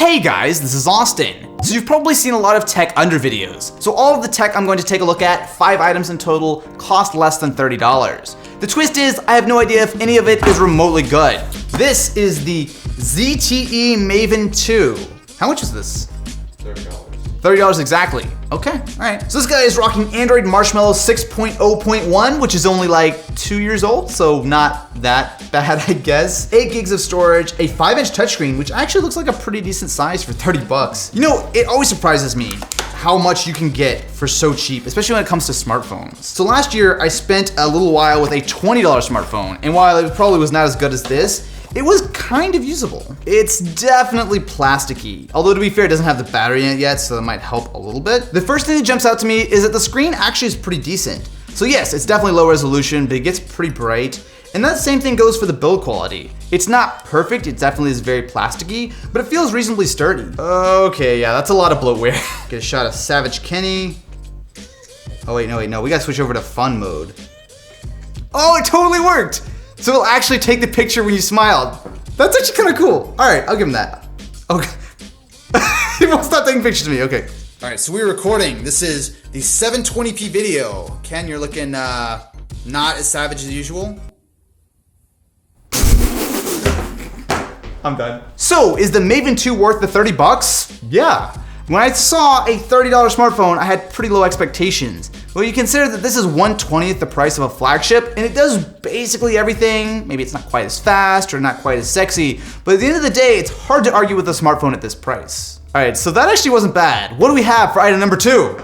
Hey guys, this is Austin. So you've probably seen a lot of tech under videos. So all of the tech I'm going to take a look at, 5 items in total, cost less than $30. The twist is, I have no idea if any of it is remotely good. This is the ZTE Maven 2. How much is this? $30. $30 exactly. Okay, all right. So this guy is rocking Android Marshmallow 6.0.1, which is only like 2 years old, so not that bad, I guess. 8 gigs of storage, a 5-inch touchscreen, which actually looks like a pretty decent size for 30 bucks. You know, it always surprises me how much you can get for so cheap, especially when it comes to smartphones. So last year, I spent a little while with a $20 smartphone, and while it probably was not as good as this, it was kind of usable. It's definitely plasticky. Although to be fair, it doesn't have the battery in it yet, so that might help a little bit. The first thing that jumps out to me is that the screen actually is pretty decent. So yes, it's definitely low resolution, but it gets pretty bright. And that same thing goes for the build quality. It's not perfect, it definitely is very plasticky, but it feels reasonably sturdy. Okay, yeah, that's a lot of bloatware. Get a shot of Savage Kenny. Oh wait, no, we gotta switch over to fun mode. Oh, it totally worked! So it'll actually take the picture when you smiled. That's actually kind of cool. All right, I'll give him that. Okay. He won't stop taking pictures of me, okay. All right, so we're recording. This is the 720p video. Ken, you're looking not as savage as usual. I'm done. So, is the Maven 2 worth the 30 bucks? Yeah. When I saw a $30 smartphone, I had pretty low expectations. Well, you consider that this is 1/20th the price of a flagship, and it does basically everything. Maybe it's not quite as fast or not quite as sexy, but at the end of the day, it's hard to argue with a smartphone at this price. All right, so that actually wasn't bad. What do we have for item number 2?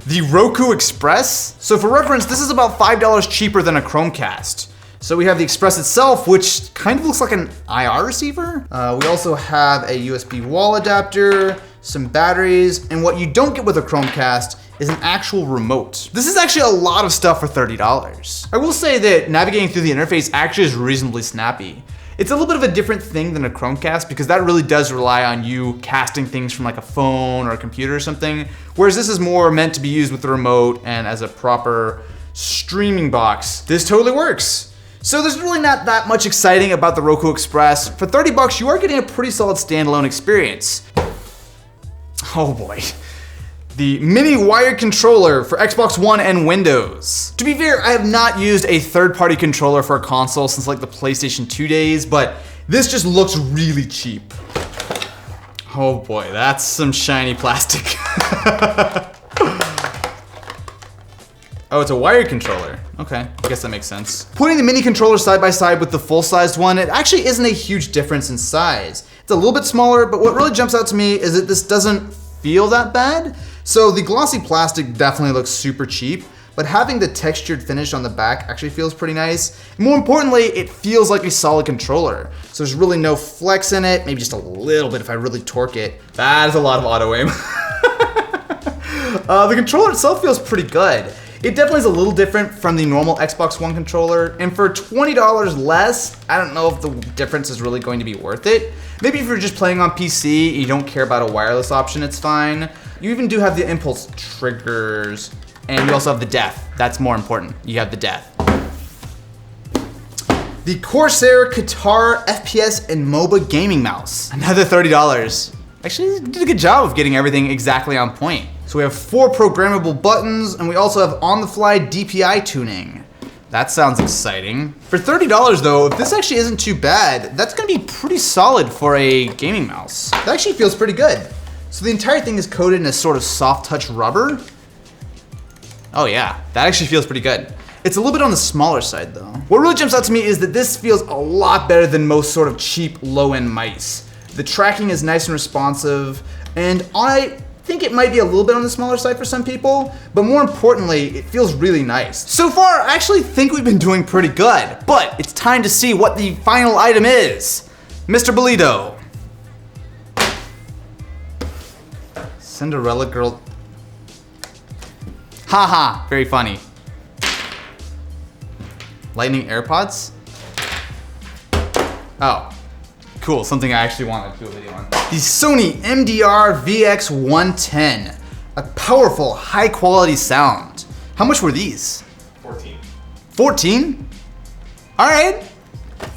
The Roku Express. So for reference, this is about $5 cheaper than a Chromecast. So we have the Express itself, which kind of looks like an IR receiver. We also have a USB wall adapter, some batteries, and what you don't get with a Chromecast is an actual remote. This is actually a lot of stuff for $30. I will say that navigating through the interface actually is reasonably snappy. It's a little bit of a different thing than a Chromecast because that really does rely on you casting things from like a phone or a computer or something, whereas this is more meant to be used with the remote and as a proper streaming box. This totally works. So there's really not that much exciting about the Roku Express. For 30 bucks, you are getting a pretty solid standalone experience. Oh boy. The mini wired controller for Xbox One and Windows. To be fair, I have not used a third-party controller for a console since like the PlayStation 2 days, but this just looks really cheap. Oh boy, that's some shiny plastic. Oh, it's a wired controller. Okay, I guess that makes sense. Putting the mini controller side by side with the full-sized one, it actually isn't a huge difference in size. It's a little bit smaller, but what really jumps out to me is that this doesn't feel that bad. So the glossy plastic definitely looks super cheap, but having the textured finish on the back actually feels pretty nice. And more importantly, it feels like a solid controller. So there's really no flex in it, maybe just a little bit if I really torque it. That is a lot of auto aim. The controller itself feels pretty good. It definitely is a little different from the normal Xbox One controller, and for $20 less, I don't know if the difference is really going to be worth it. Maybe if you're just playing on PC and you don't care about a wireless option, it's fine. You even do have the impulse triggers, and you also have the depth. That's more important. You have the depth. The Corsair Qatar FPS and MOBA gaming mouse. Another $30. Actually, you did a good job of getting everything exactly on point. So we have 4 programmable buttons, and we also have on-the-fly DPI tuning. That sounds exciting. For $30 though, if this actually isn't too bad, that's gonna be pretty solid for a gaming mouse. That actually feels pretty good. So the entire thing is coated in a sort of soft touch rubber. Oh yeah, that actually feels pretty good. It's a little bit on the smaller side though. What really jumps out to me is that this feels a lot better than most sort of cheap low-end mice. The tracking is nice and responsive, and I think it might be a little bit on the smaller side for some people, but more importantly, it feels really nice. So far, I actually think we've been doing pretty good, but it's time to see what the final item is. Mr. Bolito. Cinderella girl. Haha, very funny. Lightning AirPods? Oh. Cool, something I actually want to do a video on. The Sony MDR VX110, a powerful, high quality sound. How much were these? 14. 14? All right.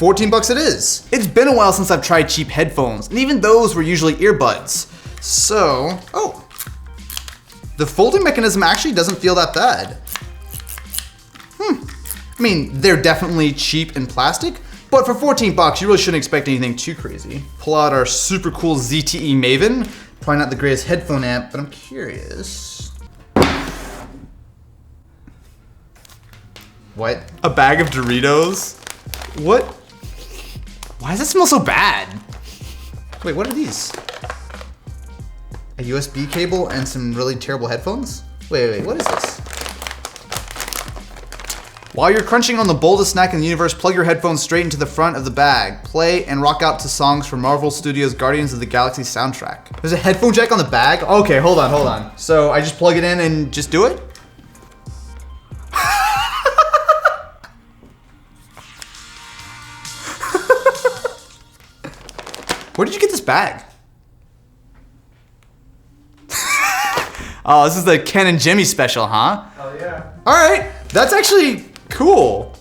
14 bucks it is. It's been a while since I've tried cheap headphones, and even those were usually earbuds. So, oh, the folding mechanism actually doesn't feel that bad. I mean, they're definitely cheap in plastic, but for 14 bucks, you really shouldn't expect anything too crazy. Pull out our super cool ZTE Maven. Probably not the greatest headphone amp, but I'm curious. What? A bag of Doritos? What? Why does that smell so bad? Wait, what are these? A USB cable and some really terrible headphones? Wait, what is this? While you're crunching on the boldest snack in the universe, plug your headphones straight into the front of the bag. Play and rock out to songs from Marvel Studios' Guardians of the Galaxy soundtrack. There's a headphone jack on the bag? Okay, hold on. So I just plug it in and just do it? Where did you get this bag? Oh, this is the Ken and Jimmy special, huh? Oh yeah. All right, that's actually cool.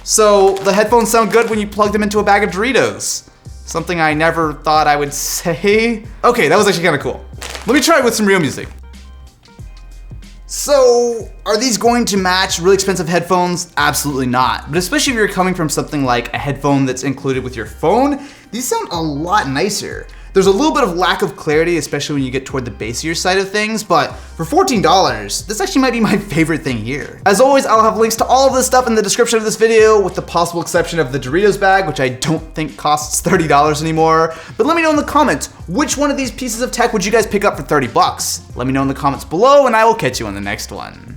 So the headphones sound good when you plug them into a bag of Doritos. Something I never thought I would say. Okay, that was actually kind of cool. Let me try it with some real music. So, are these going to match really expensive headphones? Absolutely not. But especially if you're coming from something like a headphone that's included with your phone, these sound a lot nicer. There's a little bit of lack of clarity, especially when you get toward the bassier side of things, but for $14, this actually might be my favorite thing here. As always, I'll have links to all of this stuff in the description of this video, with the possible exception of the Doritos bag, which I don't think costs $30 anymore. But let me know in the comments, which one of these pieces of tech would you guys pick up for 30 bucks? Let me know in the comments below, and I will catch you on the next one.